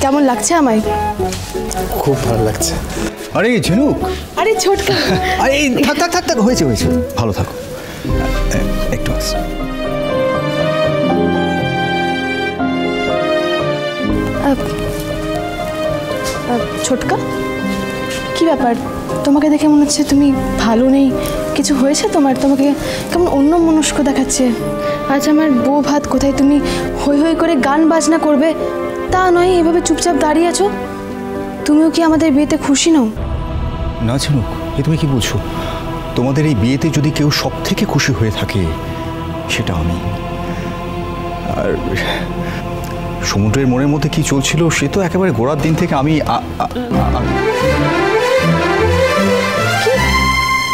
কেমন লাগছে আমায়? খুব ভালো লাগছে। আরে ঝিনুক, আরে ছোটকা, আরে থাক থাক থাক থাক, হয়েছে হয়েছে, ভালো থাকো। একটু ছোটকা, কি ব্যাপার? তোমাকে দেখে মনে হচ্ছে তুমি ভালো নেই। কিছু হয়েছে তোমার? তোমাকে কেমন অন্যমনস্ক দেখাচ্ছে। আজ আমার বউ ভাত কোথায়, তুমি হই হই করে গান বাজনা করবে তা নয়, এভাবে চুপচাপ দাঁড়িয়ে আছো। তুমিও কি আমাদের বিয়েতে খুশি নও? না ঝিনুক, এ তুমি কি বলছো? তোমাদের এই বিয়েতে যদি কেউ সব থেকে খুশি হয়ে থাকে সেটা আমি। আর সমুদ্রের মনের মধ্যে কি চলছিল সে তো একেবারে গোড়ার দিন থেকে আমি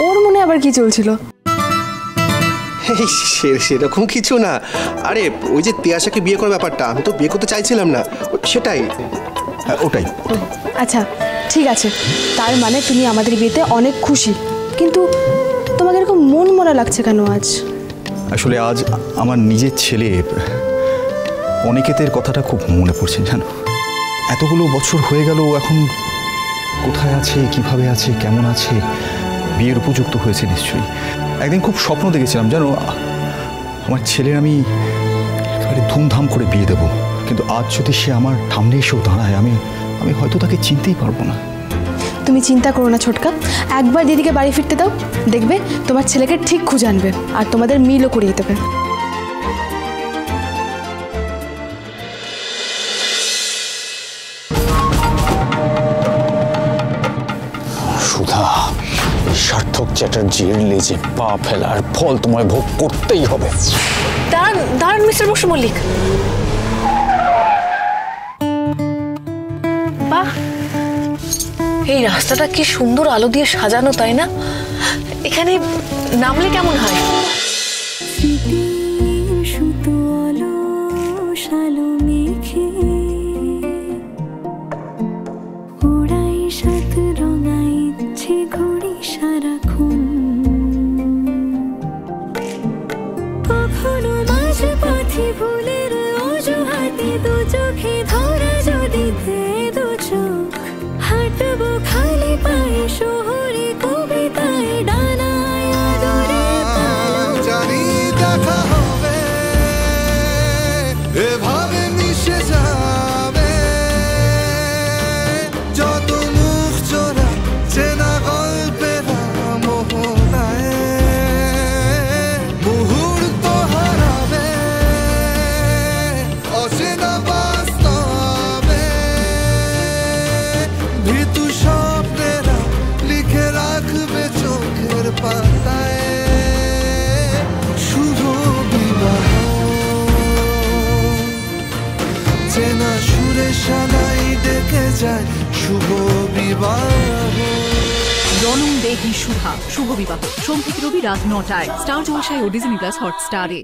ওর মনে আবার কি চলছিল? সেরকম কিছু না। আরে ওই যে তিয়াশাকে বিয়ে করার ব্যাপারটা, আমি তো বিয়ে করতে চাইছিলাম না, সেটাই। হ্যাঁ ওটাই। আচ্ছা ঠিক আছে, তার মানে তুমি আমাদের বিয়েতে অনেক খুশি, কিন্তু তোমাকে এরকম মন মরা লাগছে কেন আজ? আসলে আজ আমার নিজের ছেলে অনিকেতের কথাটা খুব মনে পড়ছে জানো। এতগুলো বছর হয়ে গেল, এখন কোথায় আছে, কিভাবে আছে, কেমন আছে, বিয়ের উপযুক্ত হয়েছে নিশ্চয়ই। একদিন খুব স্বপ্ন দেখেছিলাম জানো, আমার ছেলের আমি একেবারে ধুমধাম করে বিয়ে দেবো, কিন্তু আজ যদি সে আমার সামনে এসেও দাঁড়ায় আমি হয়তো তাকে চিনতেই পারবো না। তুমি চিন্তা করো না ছোটকা, একবার দিদিকে বাড়ি ফিরতে দাও, দেখবে তোমার ছেলেকে ঠিক খুঁজে আনবে আর তোমাদের মিলও করিয়ে দেবে। সুধা, সার্থক চ্যাটার্জির লেজে পা ফেলার ফল তোমায় ভোগ করতেই হবে। দাঁড়ান দাঁড়ান মিস্টার বসু মল্লিক। বাহ, এই রাস্তাটা কি সুন্দর আলো দিয়ে সাজানো, তাই না? এখানে নামলে কেমন হয়? শুভ বিবাহ। জনম দেহি শুভা, শুভ বিবাহ, সোম থেকে রবি রাত ৯টায় স্টার জলসায় ও ডিজনি প্লাস হটস্টারে।